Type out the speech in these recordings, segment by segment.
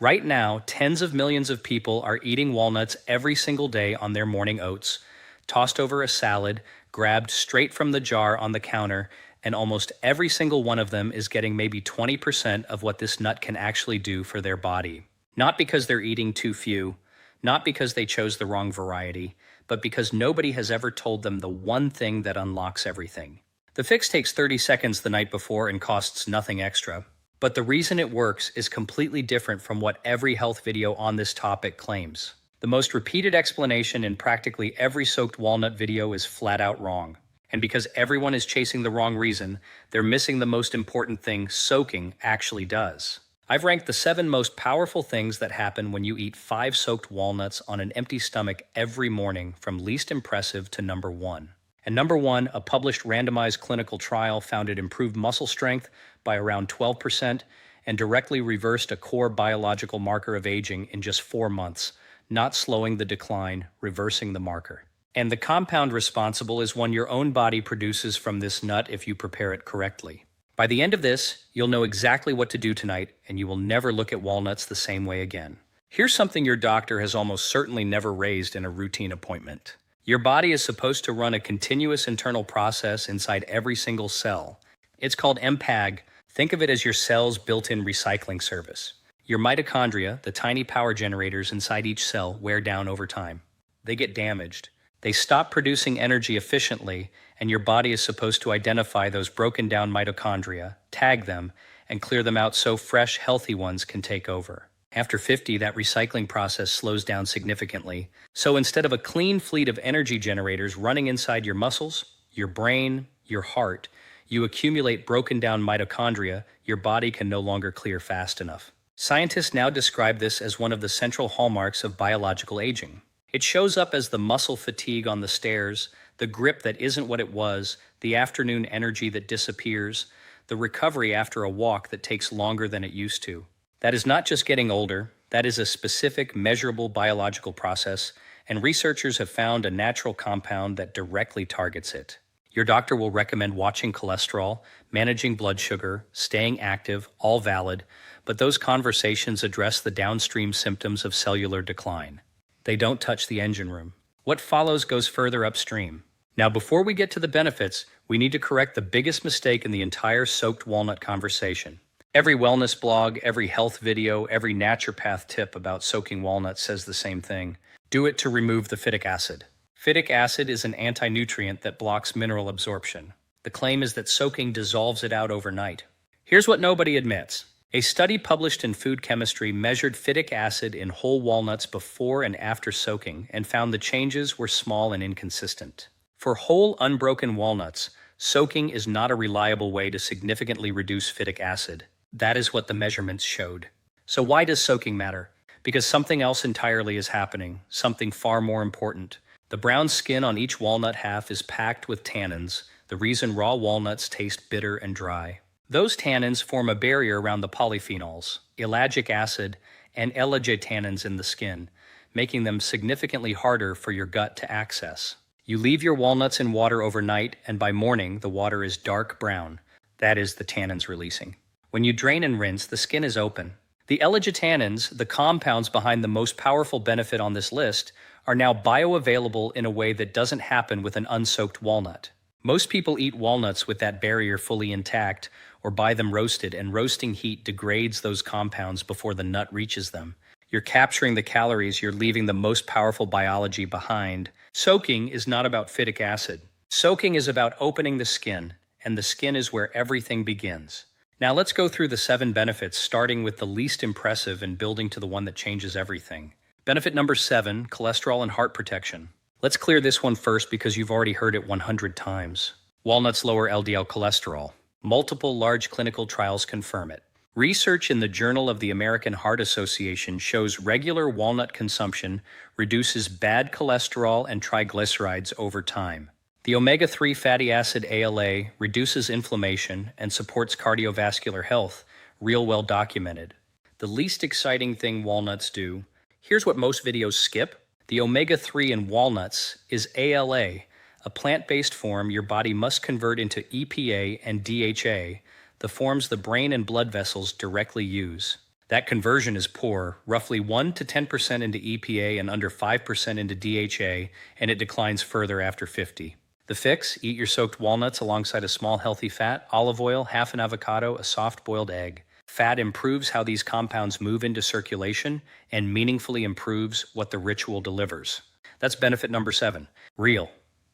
Right now, tens of millions of people are eating walnuts every single day on their morning oats, tossed over a salad, grabbed straight from the jar on the counter, and almost every single one of them is getting maybe 20% of what this nut can actually do for their body. Not because they're eating too few, not because they chose the wrong variety, but because nobody has ever told them the one thing that unlocks everything. The fix takes 30 seconds the night before and costs nothing extra. But the reason it works is completely different from what every health video on this topic claims. The most repeated explanation in practically every soaked walnut video is flat out wrong. And because everyone is chasing the wrong reason, they're missing the most important thing soaking actually does. I've ranked the 7 most powerful things that happen when you eat 5 soaked walnuts on an empty stomach every morning, from least impressive to number 1. And number 1, a published randomized clinical trial found it improved muscle strength by around 12% and directly reversed a core biological marker of aging in just 4 months, not slowing the decline, reversing the marker. And the compound responsible is one your own body produces from this nut if you prepare it correctly. By the end of this, you'll know exactly what to do tonight, and you will never look at walnuts the same way again. Here's something your doctor has almost certainly never raised in a routine appointment. Your body is supposed to run a continuous internal process inside every single cell. It's called MPAG. Think of it as your cell's built-in recycling service. Your mitochondria, the tiny power generators inside each cell, wear down over time. They get damaged. They stop producing energy efficiently, and your body is supposed to identify those broken down mitochondria, tag them, and clear them out so fresh, healthy ones can take over. After 50, that recycling process slows down significantly. So instead of a clean fleet of energy generators running inside your muscles, your brain, your heart, you accumulate broken down mitochondria your body can no longer clear fast enough. Scientists now describe this as one of the central hallmarks of biological aging. It shows up as the muscle fatigue on the stairs, the grip that isn't what it was, the afternoon energy that disappears, the recovery after a walk that takes longer than it used to. That is not just getting older, that is a specific, measurable biological process, and researchers have found a natural compound that directly targets it. Your doctor will recommend watching cholesterol, managing blood sugar, staying active, all valid, but those conversations address the downstream symptoms of cellular decline. They don't touch the engine room. What follows goes further upstream. Now, before we get to the benefits, we need to correct the biggest mistake in the entire soaked walnut conversation. Every wellness blog, every health video, every naturopath tip about soaking walnuts says the same thing. Do it to remove the phytic acid. Phytic acid is an anti-nutrient that blocks mineral absorption. The claim is that soaking dissolves it out overnight. Here's what nobody admits. A study published in Food Chemistry measured phytic acid in whole walnuts before and after soaking and found the changes were small and inconsistent. For whole, unbroken walnuts, soaking is not a reliable way to significantly reduce phytic acid. That is what the measurements showed. So why does soaking matter? Because something else entirely is happening, something far more important. The brown skin on each walnut half is packed with tannins, the reason raw walnuts taste bitter and dry. Those tannins form a barrier around the polyphenols, ellagic acid, and L-argintannins in the skin, making them significantly harder for your gut to access. You leave your walnuts in water overnight, and by morning, the water is dark brown. That is the tannins releasing. When you drain and rinse, the skin is open. The L-argintannins, the compounds behind the most powerful benefit on this list, are now bioavailable in a way that doesn't happen with an unsoaked walnut. Most people eat walnuts with that barrier fully intact or buy them roasted, and roasting heat degrades those compounds before the nut reaches them. You're capturing the calories, you're leaving the most powerful biology behind. Soaking is not about phytic acid. Soaking is about opening the skin, and the skin is where everything begins. Now let's go through the 7 benefits, starting with the least impressive and building to the one that changes everything. Benefit number 7, cholesterol and heart protection. Let's clear this one first because you've already heard it 100 times. Walnuts lower LDL cholesterol. Multiple large clinical trials confirm it. Research in the Journal of the American Heart Association shows regular walnut consumption reduces bad cholesterol and triglycerides over time. The omega-3 fatty acid ALA reduces inflammation and supports cardiovascular health, real well documented. The least exciting thing walnuts do, here's what most videos skip. The omega-3 in walnuts is ALA, a plant-based form your body must convert into EPA and DHA, the forms the brain and blood vessels directly use. That conversion is poor, roughly 1 to 10% into EPA and under 5% into DHA, and it declines further after 50. The fix: eat your soaked walnuts alongside a small healthy fat, olive oil, half an avocado, a soft-boiled egg. Fat improves how these compounds move into circulation and meaningfully improves what the ritual delivers. That's benefit number 7. Real.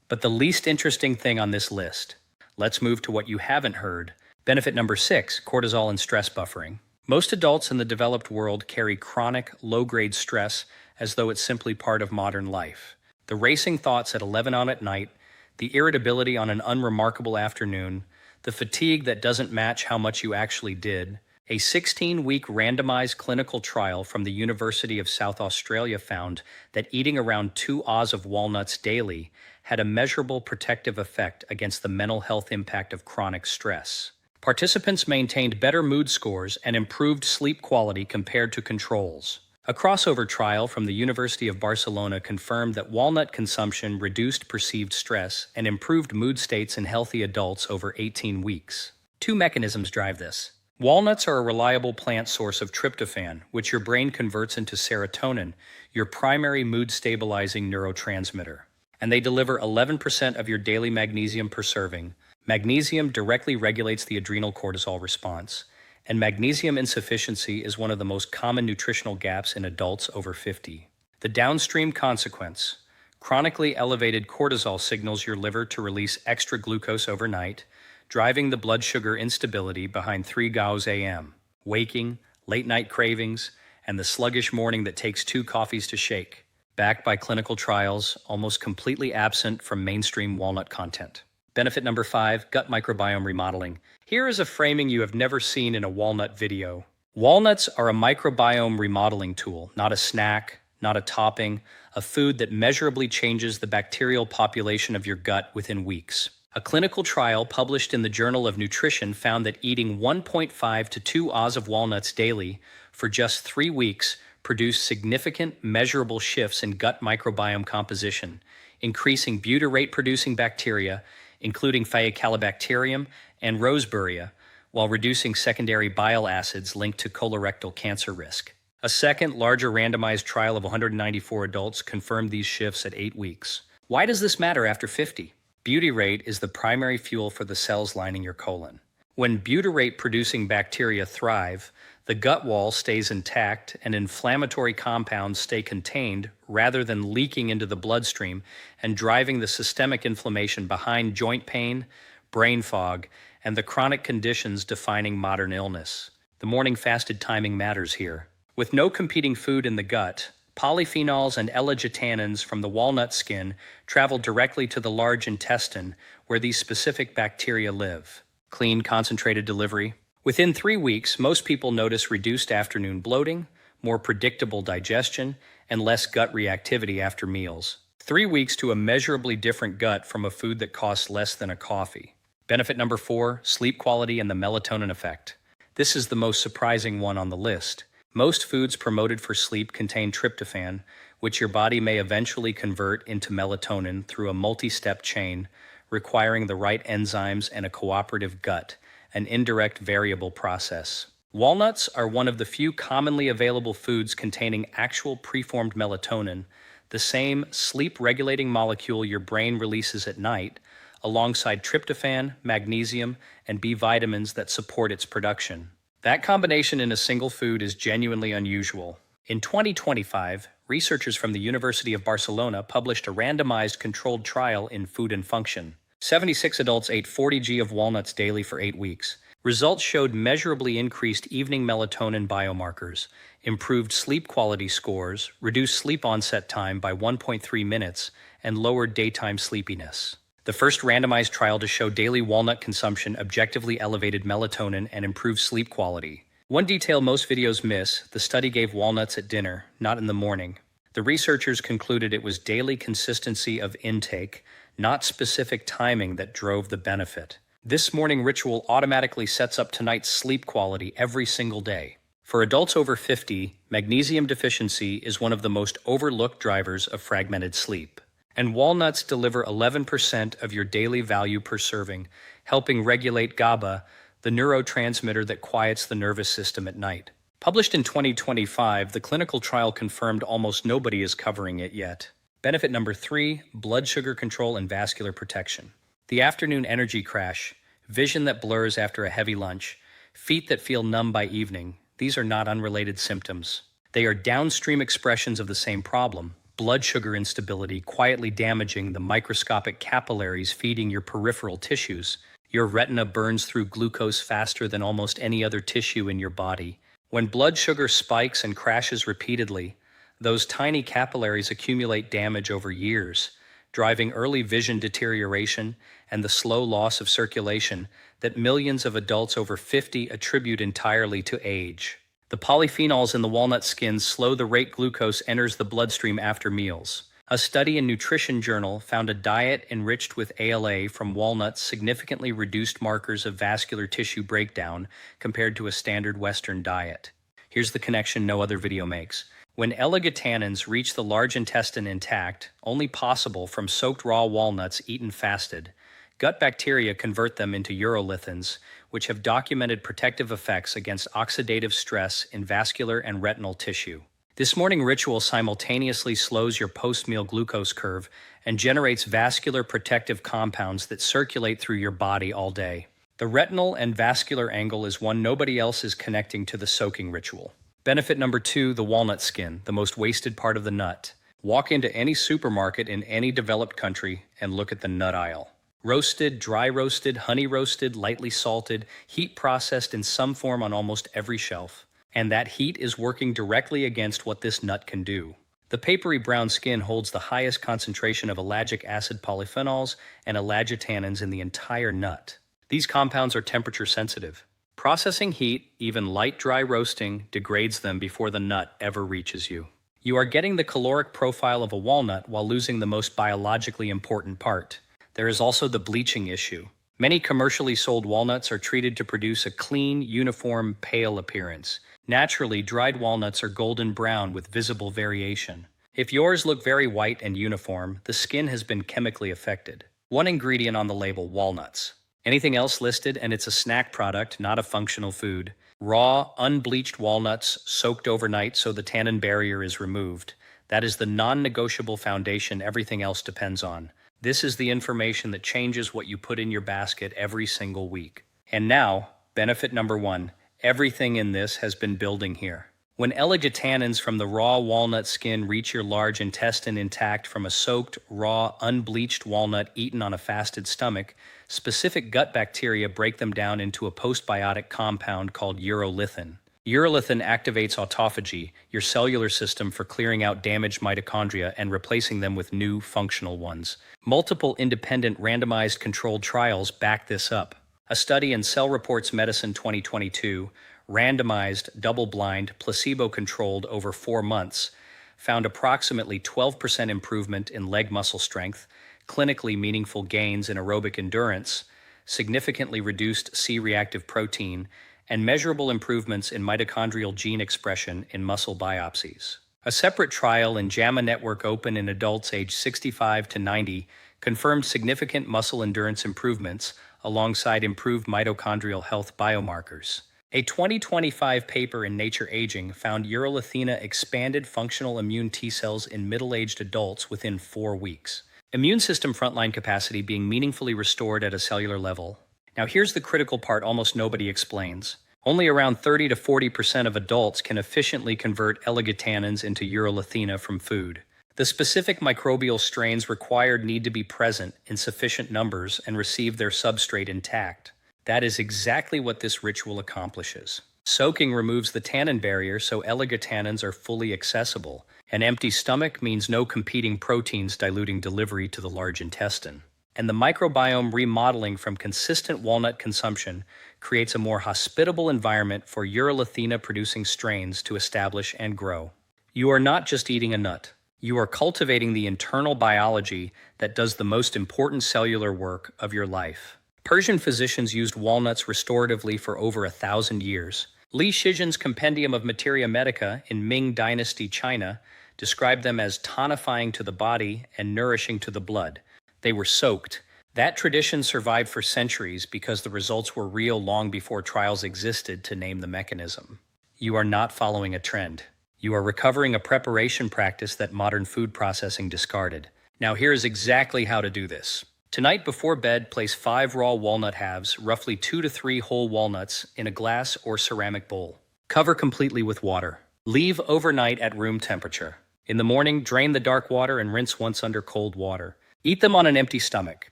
But the least interesting thing on this list. Let's move to what you haven't heard. Benefit number 6, cortisol and stress buffering. Most adults in the developed world carry chronic, low-grade stress as though it's simply part of modern life. The racing thoughts at 11 at night, the irritability on an unremarkable afternoon, the fatigue that doesn't match how much you actually did. A 16-week randomized clinical trial from the University of South Australia found that eating around 2 Oz of walnuts daily had a measurable protective effect against the mental health impact of chronic stress. Participants maintained better mood scores and improved sleep quality compared to controls. A crossover trial from the University of Barcelona confirmed that walnut consumption reduced perceived stress and improved mood states in healthy adults over 18 weeks. 2 mechanisms drive this. Walnuts are a reliable plant source of tryptophan, which your brain converts into serotonin, your primary mood-stabilizing neurotransmitter. And they deliver 11% of your daily magnesium per serving. Magnesium directly regulates the adrenal cortisol response, and magnesium insufficiency is one of the most common nutritional gaps in adults over 50. The downstream consequence: chronically elevated cortisol signals your liver to release extra glucose overnight, driving the blood sugar instability behind 3 Gauss a.m., waking, late-night cravings, and the sluggish morning that takes 2 coffees to shake. Backed by clinical trials, almost completely absent from mainstream walnut content. Benefit number 5, gut microbiome remodeling. Here is a framing you have never seen in a walnut video. Walnuts are a microbiome remodeling tool, not a snack, not a topping, a food that measurably changes the bacterial population of your gut within weeks. A clinical trial published in the Journal of Nutrition found that eating 1.5 to 2 Oz of walnuts daily for just 3 weeks produced significant, measurable shifts in gut microbiome composition, increasing butyrate-producing bacteria, including Faecalibacterium and Roseburia, while reducing secondary bile acids linked to colorectal cancer risk. A second, larger randomized trial of 194 adults confirmed these shifts at 8 weeks. Why does this matter after 50? Butyrate is the primary fuel for the cells lining your colon. When butyrate-producing bacteria thrive, the gut wall stays intact and inflammatory compounds stay contained rather than leaking into the bloodstream and driving the systemic inflammation behind joint pain, brain fog, and the chronic conditions defining modern illness. The morning fasted timing matters here. With no competing food in the gut, polyphenols and L-gitannins from the walnut skin travel directly to the large intestine where these specific bacteria live. Clean, concentrated delivery. Within 3 weeks, most people notice reduced afternoon bloating, more predictable digestion, and less gut reactivity after meals. 3 weeks to a measurably different gut from a food that costs less than a coffee. Benefit number 4, sleep quality and the melatonin effect. This is the most surprising one on the list. Most foods promoted for sleep contain tryptophan, which your body may eventually convert into melatonin through a multi-step chain, requiring the right enzymes and a cooperative gut, an indirect variable process. Walnuts are one of the few commonly available foods containing actual preformed melatonin, the same sleep-regulating molecule your brain releases at night, alongside tryptophan, magnesium, and B vitamins that support its production. That combination in a single food is genuinely unusual. In 2025, researchers from the University of Barcelona published a randomized controlled trial in Food and Function. 76 adults ate 40 g of walnuts daily for 8 weeks. Results showed measurably increased evening melatonin biomarkers, improved sleep quality scores, reduced sleep onset time by 1.3 minutes, and lowered daytime sleepiness. The first randomized trial to show daily walnut consumption objectively elevated melatonin and improved sleep quality. One detail most videos miss: the study gave walnuts at dinner, not in the morning. The researchers concluded it was daily consistency of intake, not specific timing, that drove the benefit. This morning ritual automatically sets up tonight's sleep quality every single day. For adults over 50, magnesium deficiency is one of the most overlooked drivers of fragmented sleep. And walnuts deliver 11% of your daily value per serving, helping regulate GABA, the neurotransmitter that quiets the nervous system at night. Published in 2025, the clinical trial confirmed almost nobody is covering it yet. Benefit number 3, blood sugar control and vascular protection. The afternoon energy crash, vision that blurs after a heavy lunch, feet that feel numb by evening, these are not unrelated symptoms. They are downstream expressions of the same problem, blood sugar instability quietly damaging the microscopic capillaries feeding your peripheral tissues. Your retina burns through glucose faster than almost any other tissue in your body. When blood sugar spikes and crashes repeatedly, those tiny capillaries accumulate damage over years, driving early vision deterioration and the slow loss of circulation that millions of adults over 50 attribute entirely to age. The polyphenols in the walnut skins slow the rate glucose enters the bloodstream after meals. A study in Nutrition Journal found a diet enriched with ALA from walnuts significantly reduced markers of vascular tissue breakdown compared to a standard Western diet. Here's the connection no other video makes. When L-glutanins reach the large intestine intact, only possible from soaked raw walnuts eaten fasted, gut bacteria convert them into urolithins, which have documented protective effects against oxidative stress in vascular and retinal tissue. This morning ritual simultaneously slows your post-meal glucose curve and generates vascular protective compounds that circulate through your body all day. The retinal and vascular angle is one nobody else is connecting to the soaking ritual. Benefit number 2, the walnut skin, the most wasted part of the nut. Walk into any supermarket in any developed country and look at the nut aisle. Roasted, dry roasted, honey roasted, lightly salted, heat processed in some form on almost every shelf. And that heat is working directly against what this nut can do. The papery brown skin holds the highest concentration of ellagic acid polyphenols and ellagitannins in the entire nut. These compounds are temperature sensitive. Processing heat, even light dry roasting, degrades them before the nut ever reaches you. You are getting the caloric profile of a walnut while losing the most biologically important part. There is also the bleaching issue. Many commercially sold walnuts are treated to produce a clean, uniform, pale appearance. Naturally, dried walnuts are golden brown with visible variation. If yours look very white and uniform, the skin has been chemically affected. One ingredient on the label, walnuts. Anything else listed and it's a snack product, not a functional food. Raw, unbleached walnuts soaked overnight so the tannin barrier is removed. That is the non-negotiable foundation everything else depends on. This is the information that changes what you put in your basket every single week. And now, benefit number 1. Everything in this has been building here. When L-glutanins from the raw walnut skin reach your large intestine intact from a soaked, raw, unbleached walnut eaten on a fasted stomach, specific gut bacteria break them down into a postbiotic compound called urolithin. Urolithin activates autophagy, your cellular system for clearing out damaged mitochondria and replacing them with new, functional ones. Multiple independent randomized controlled trials back this up. A study in Cell Reports Medicine 2022, randomized, double-blind, placebo-controlled over 4 months, found approximately 12% improvement in leg muscle strength, clinically meaningful gains in aerobic endurance, significantly reduced C-reactive protein, and measurable improvements in mitochondrial gene expression in muscle biopsies. A separate trial in JAMA Network Open in adults aged 65 to 90 confirmed significant muscle endurance improvements alongside improved mitochondrial health biomarkers. A 2025 paper in Nature Aging found urolithina expanded functional immune T cells in middle-aged adults within 4 weeks. Immune system frontline capacity being meaningfully restored at a cellular level. Now here's the critical part almost nobody explains. Only around 30 to 40% of adults can efficiently convert L-glutanins into urolithina from food. The specific microbial strains required need to be present in sufficient numbers and receive their substrate intact. That is exactly what this ritual accomplishes. Soaking removes the tannin barrier so L-glutanins are fully accessible. An empty stomach means no competing proteins diluting delivery to the large intestine. And the microbiome remodeling from consistent walnut consumption creates a more hospitable environment for urolithina-producing strains to establish and grow. You are not just eating a nut. You are cultivating the internal biology that does the most important cellular work of your life. Persian physicians used walnuts restoratively for over 1,000 years. Li Shizhen's Compendium of Materia Medica in Ming Dynasty China described them as tonifying to the body and nourishing to the blood. They were soaked. That tradition survived for centuries because the results were real long before trials existed to name the mechanism. You are not following a trend. You are recovering a preparation practice that modern food processing discarded. Now here is exactly how to do this. Tonight before bed, place 5 raw walnut halves, roughly 2 to 3 whole walnuts, in a glass or ceramic bowl. Cover completely with water. Leave overnight at room temperature. In the morning, drain the dark water and rinse once under cold water. Eat them on an empty stomach.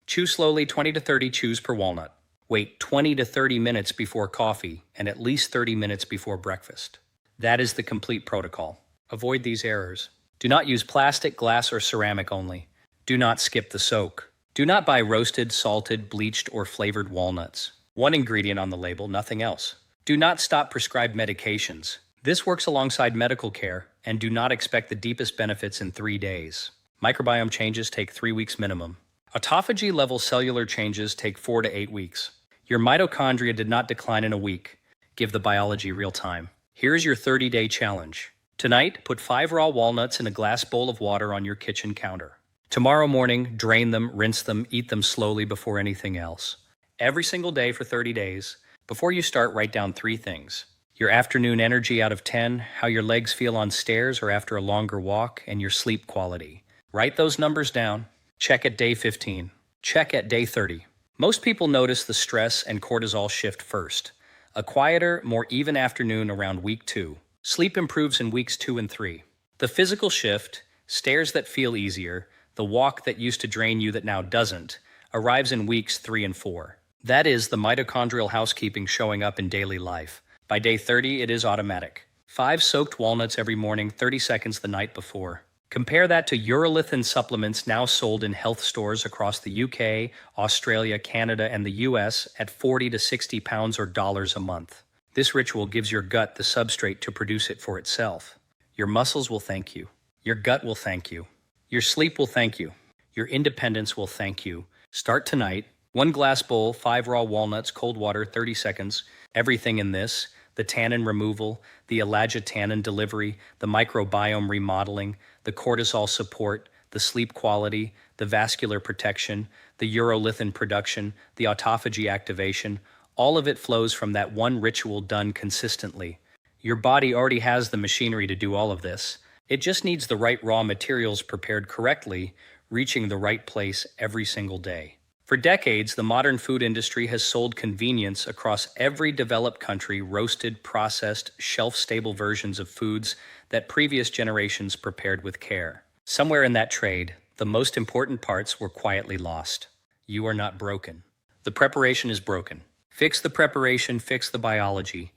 Chew slowly, 20 to 30 chews per walnut. Wait 20 to 30 minutes before coffee and at least 30 minutes before breakfast. That is the complete protocol. Avoid these errors. Do not use plastic, glass, or ceramic only. Do not skip the soak. Do not buy roasted, salted, bleached, or flavored walnuts. One ingredient on the label, nothing else. Do not stop prescribed medications. This works alongside medical care, and do not expect the deepest benefits in 3 days. Microbiome changes take 3 weeks minimum. Autophagy level cellular changes take 4 to 8 weeks. Your mitochondria did not decline in a week. Give the biology real time. Here's your 30-day challenge. Tonight, put 5 raw walnuts in a glass bowl of water on your kitchen counter. Tomorrow morning, drain them, rinse them, eat them slowly before anything else. Every single day for 30 days. Before you start, write down 3 things. Your afternoon energy out of 10, how your legs feel on stairs or after a longer walk, and your sleep quality. Write those numbers down. Check at day 15. Check at day 30. Most people notice the stress and cortisol shift first. A quieter, more even afternoon around week 2. Sleep improves in weeks 2 and 3. The physical shift, stairs that feel easier, the walk that used to drain you that now doesn't, arrives in weeks 3 and 4. That is the mitochondrial housekeeping showing up in daily life. By day 30, it is automatic. 5 soaked walnuts every morning, 30 seconds the night before. Compare that to urolithin supplements now sold in health stores across the UK, Australia, Canada, and the US at 40 to 60 pounds or dollars a month. This ritual gives your gut the substrate to produce it for itself. Your muscles will thank you. Your gut will thank you. Your sleep will thank you. Your independence will thank you. Start tonight. 1 glass bowl, 5 raw walnuts, cold water, 30 seconds. Everything in this, the tannin removal, the elagitonin delivery, the microbiome remodeling, the cortisol support, the sleep quality, the vascular protection, the urolithin production, the autophagy activation, all of it flows from that one ritual done consistently. Your body already has the machinery to do all of this. It just needs the right raw materials prepared correctly, reaching the right place every single day. For decades, the modern food industry has sold convenience across every developed country, roasted, processed, shelf-stable versions of foods that previous generations prepared with care. Somewhere in that trade, the most important parts were quietly lost. You are not broken. The preparation is broken. Fix the preparation, fix the biology.